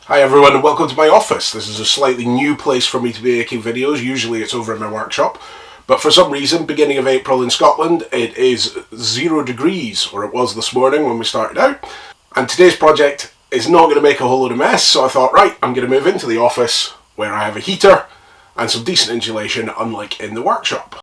Hi everyone and welcome to my office. This is a slightly new place for me to be making videos. Usually it's over in my workshop, but for some reason, beginning of April in Scotland, it is 0 degrees, or it was this morning when we started out. And today's project is not going to make a whole load of mess, so I thought, right, I'm going to move into the office where I have a heater and some decent insulation, unlike in the workshop.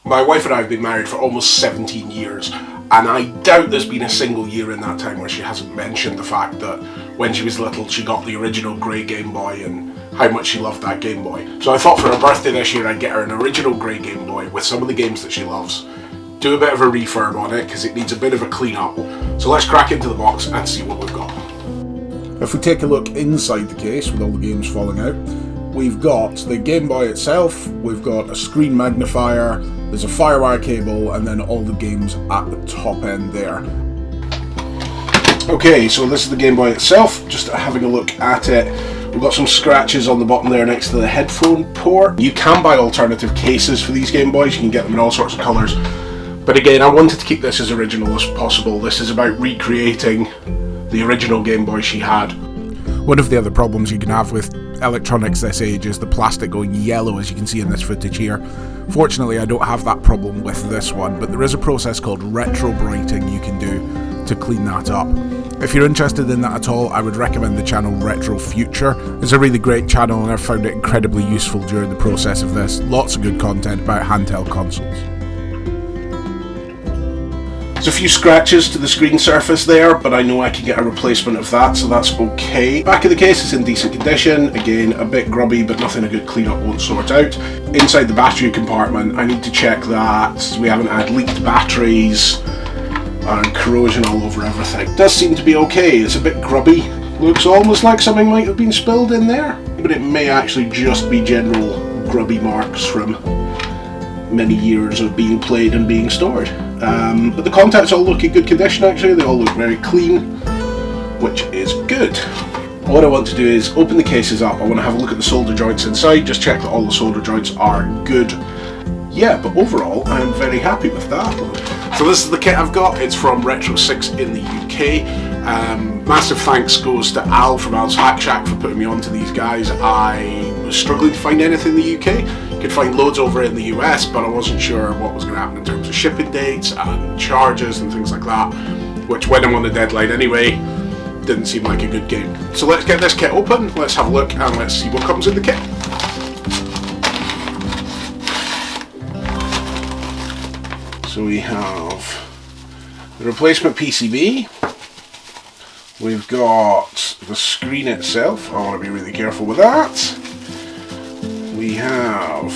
My wife and I have been married for almost 17 years, and I doubt there's been a single year in that time where she hasn't mentioned the fact that when she was little she got the original grey Game Boy and how much she loved that Game Boy. So I thought for her birthday this year I'd get her an original grey Game Boy with some of the games that she loves, do a bit of a refurb on it because it needs a bit of a clean up. So let's crack into the box and see what we've got. If we take a look inside the case with all the games falling out, we've got the Game Boy itself, we've got a screen magnifier, there's a firewire cable, and then all the games at the top end there. Okay, so this is the Game Boy itself, just having a look at it. We've got some scratches on the bottom there next to the headphone port. You can buy alternative cases for these Game Boys, you can get them in all sorts of colours. But again, I wanted to keep this as original as possible. This is about recreating the original Game Boy she had. One of the other problems you can have with electronics this age is the plastic going yellow, as you can see in this footage here. Fortunately, I don't have that problem with this one, but there is a process called retrobrighting you can do to clean that up. If you're interested in that at all, I would recommend the channel Retro Future. It's a really great channel and I've found it incredibly useful during the process of this. Lots of good content about handheld consoles. There's a few scratches to the screen surface there, but I know I can get a replacement of that, so that's okay. Back of the case is in decent condition, again a bit grubby, but nothing a good cleanup won't sort out. Inside the battery compartment, I need to check that we haven't had leaked batteries and corrosion all over everything. It does seem to be okay, it's a bit grubby. Looks almost like something might have been spilled in there, but it may actually just be general grubby marks from many years of being played and being stored. But the contacts all look in good condition actually, they all look very clean, which is good. What I want to do is open the cases up. I want to have a look at the solder joints inside, just check that all the solder joints are good. Yeah, but overall I'm very happy with that. So this is the kit I've got, it's from Retro 6 in the UK. Massive thanks goes to Al from Al's Hack Shack for putting me onto these guys. I was struggling to find anything in the UK. Could find loads over in the US, but I wasn't sure what was going to happen in terms of shipping dates and charges and things like that, which when I'm on the deadline anyway, didn't seem like a good game. So let's get this kit open, let's have a look and let's see what comes in the kit. So we have the replacement PCB, we've got the screen itself, I want to be really careful with that. We have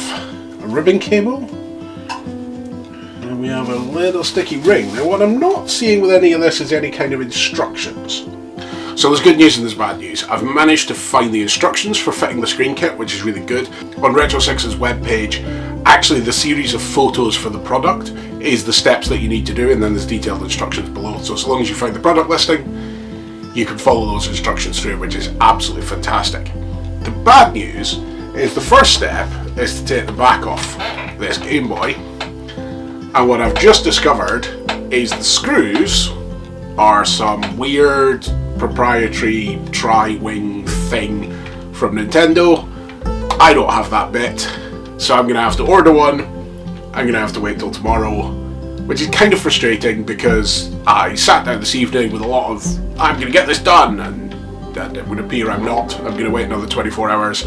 a ribbon cable, and we have a little sticky ring. Now what I'm not seeing with any of this is any kind of instructions. So there's good news and there's bad news. I've managed to find the instructions for fitting the screen kit, which is really good. On Retro 6's webpage, actually the series of photos for the product is the steps that you need to do, and then there's detailed instructions below. So as long as you find the product listing, you can follow those instructions through, which is absolutely fantastic. The bad news is the first step is to take the back off this Game Boy, and what I've just discovered is the screws are some weird proprietary tri-wing thing from Nintendo. I don't have that bit, so I'm going to have to order one. I'm going to have to wait till tomorrow, which is kind of frustrating because I sat down this evening with a lot of I'm going to get this done, and it would appear I'm not. I'm going to wait another 24 hours.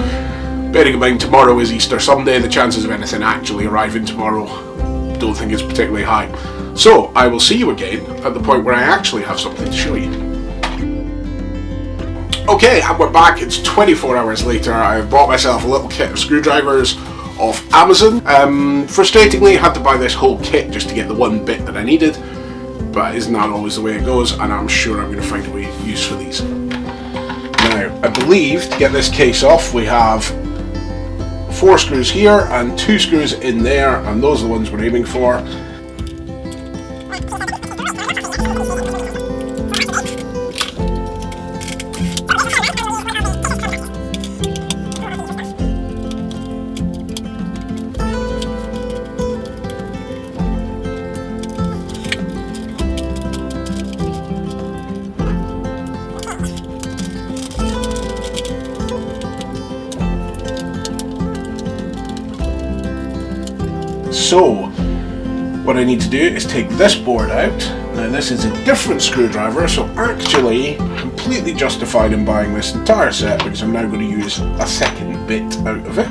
Bearing in mind tomorrow is Easter Sunday, the chances of anything actually arriving tomorrow don't think is particularly high. So I will see you again at the point where I actually have something to show you. Okay, and we're back. It's 24 hours later. I've bought myself a little kit of screwdrivers off Amazon. Frustratingly, I had to buy this whole kit just to get the one bit that I needed, but isn't that always the way it goes, and I'm sure I'm going to find a way to use for these. Now, I believe to get this case off we have 4 screws here and 2 screws in there, and those are the ones we're aiming for. So what I need to do is take this board out. Now this is a different screwdriver, so actually completely justified in buying this entire set because I'm now going to use a second bit out of it.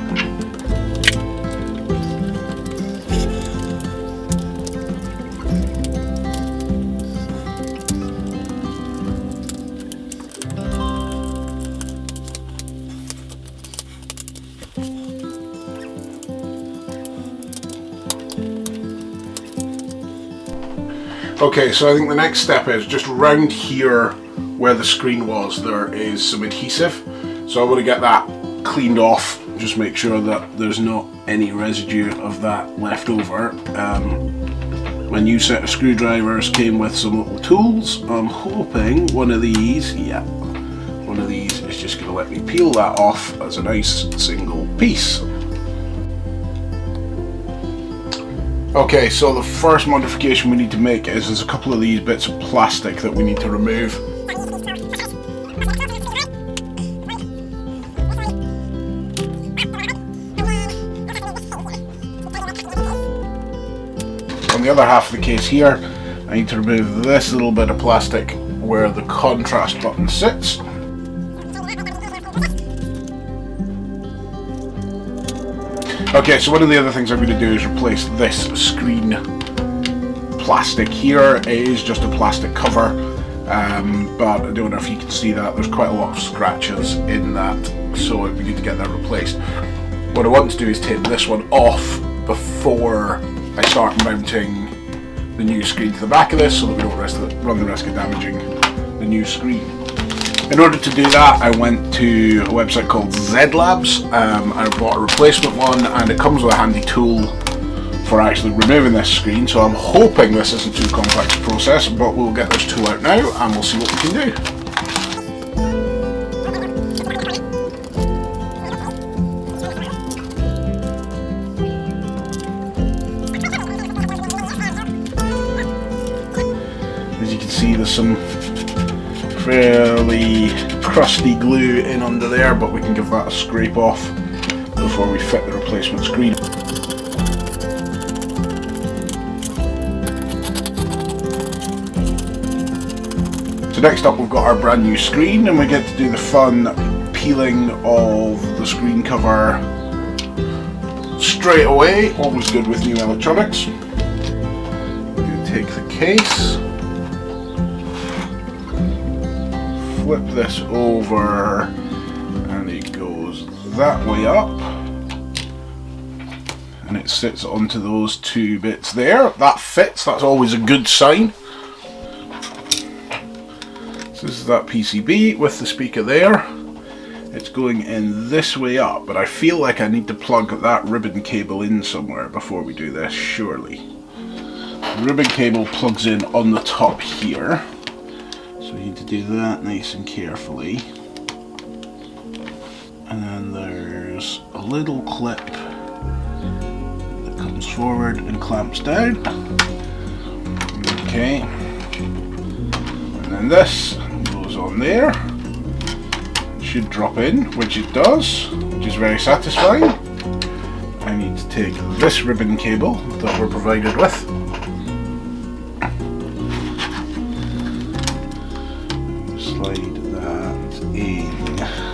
Okay, so I think the next step is just around here where the screen was, there is some adhesive. So I want to get that cleaned off, just make sure that there's not any residue of that left over. My new set of screwdrivers came with some little tools. I'm hoping one of these, yeah, one of these is just going to let me peel that off as a nice single piece. Okay, so the first modification we need to make is there's a couple of these bits of plastic that we need to remove. On the other half of the case here, I need to remove this little bit of plastic where the contrast button sits. Okay, so one of the other things I'm going to do is replace this screen plastic here. It is just a plastic cover, but I don't know if you can see that. There's quite a lot of scratches in that, so we need to get that replaced. What I want to do is take this one off before I start mounting the new screen to the back of this, so that we don't run the risk of damaging the new screen. In order to do that, I went to a website called Z-Labs. I bought a replacement one, and it comes with a handy tool for actually removing this screen, so I'm hoping this isn't too complex a process, but we'll get this tool out now and we'll see what we can do. As you can see, there's some fairly crusty glue in under there, but we can give that a scrape off before we fit the replacement screen. So next up we've got our brand new screen, and we get to do the fun peeling of the screen cover straight away. Always good with new electronics. We're going to take the case, flip this over, and it goes that way up, and it sits onto those two bits there. That fits, that's always a good sign. So this is that PCB with the speaker there. It's going in this way up, but I feel like I need to plug that ribbon cable in somewhere before we do this, surely. The ribbon cable plugs in on the top here. So we need to do that nice and carefully. And then there's a little clip that comes forward and clamps down. Okay. And then this goes on there. It should drop in, which it does, which is very satisfying. I need to take this ribbon cable that we're provided with. Slide that in there.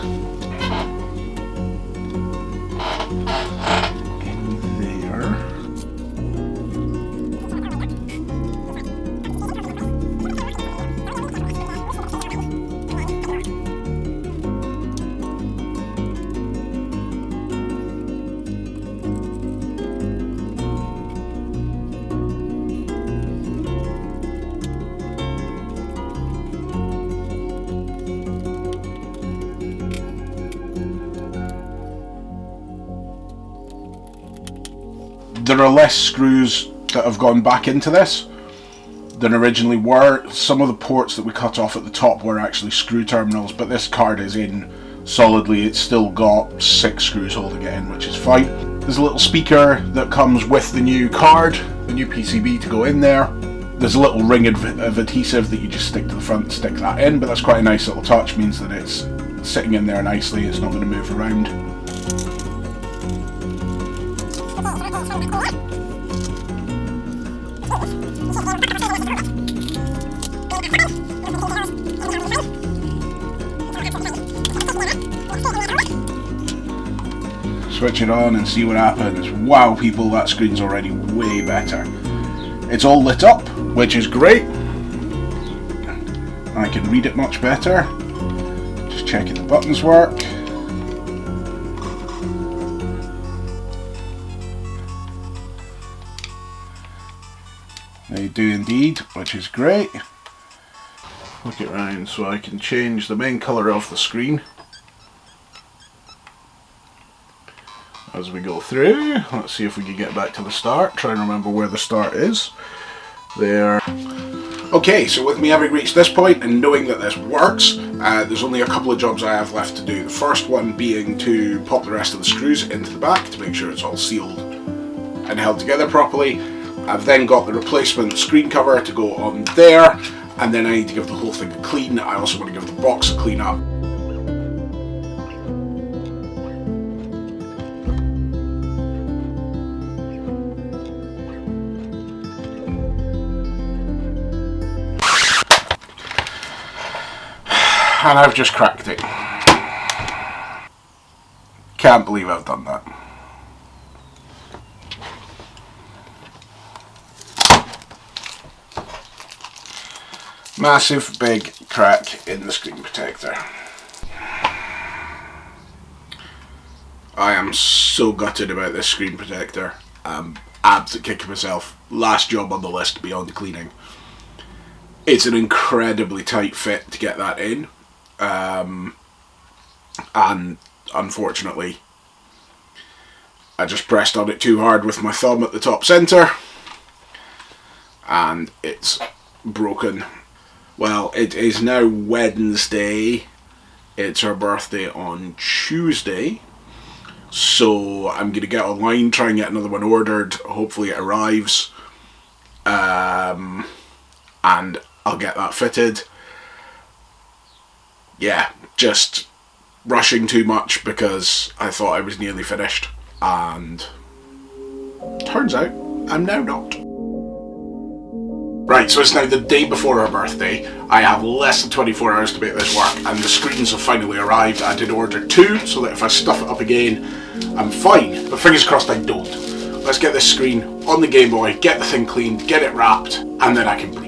There are less screws that have gone back into this than originally were. Some of the ports that we cut off at the top were actually screw terminals, but this card is in solidly. It's still got 6 screws holding it in, which is fine. There's a little speaker that comes with the new card, the new PCB to go in there. There's a little ring of adhesive that you just stick to the front and stick that in, but that's quite a nice little touch, means that it's sitting in there nicely, it's not going to move around. Switch it on and see what happens. Wow, people, that screen's already way better. It's all lit up, which is great. I can read it much better. Just checking the buttons work. They do indeed, which is great. Look it round so I can change the main colour of the screen as we go through. Let's see if we can get back to the start. Try and remember where the start is. There. Okay, so with me having reached this point and knowing that this works, there's only a couple of jobs I have left to do. The first one being to pop the rest of the screws into the back to make sure it's all sealed and held together properly. I've then got the replacement screen cover to go on there, and then I need to give the whole thing a clean. I also want to give the box a clean up. And I've just cracked it. Can't believe I've done that. Massive big crack in the screen protector. I am so gutted about this screen protector. I'm absolutely kicking myself. Last job on the list beyond cleaning. It's an incredibly tight fit to get that in. And unfortunately I just pressed on it too hard with my thumb at the top center and it's broken. Well, it is now Wednesday. It's her birthday on Tuesday, so I'm gonna get online, try and get another one ordered. Hopefully it arrives, and I'll get that fitted. Yeah, just rushing too much because I thought I was nearly finished, and turns out I'm now not. Right, so it's now the day before her birthday. I have less than 24 hours to make this work, and the screens have finally arrived. I did order 2, so that if I stuff it up again, I'm fine. But fingers crossed I don't. Let's get this screen on the Game Boy, get the thing cleaned, get it wrapped, and then I can breathe.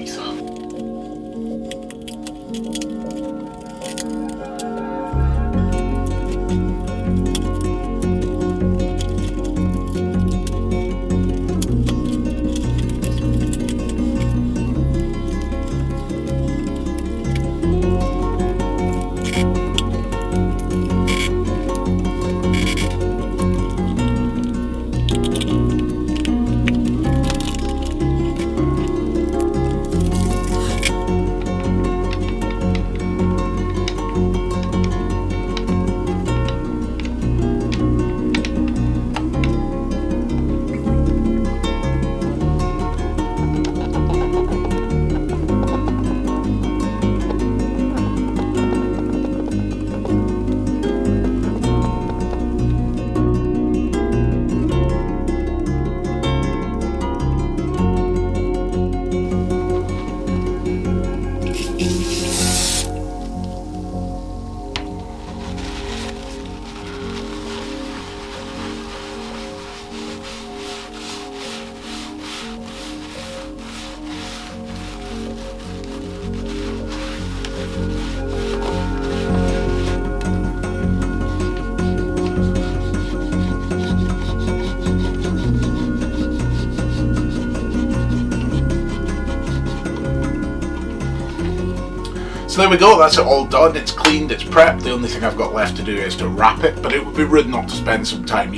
So there we go, that's it all done, it's cleaned, it's prepped. The only thing I've got left to do is to wrap it, but it would be rude not to spend some time,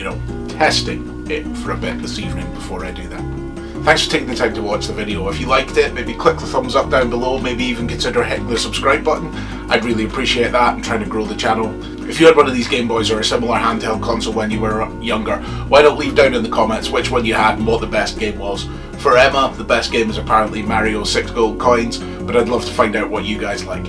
testing it for a bit this evening before I do that. Thanks for taking the time to watch the video. If you liked it, maybe click the thumbs up down below, maybe even consider hitting the subscribe button. I'd really appreciate that and trying to grow the channel. If you had one of these Game Boys or a similar handheld console when you were younger, why don't leave down in the comments which one you had and what the best game was. For Emma, the best game is apparently Mario 6 Gold Coins, but I'd love to find out what you guys like.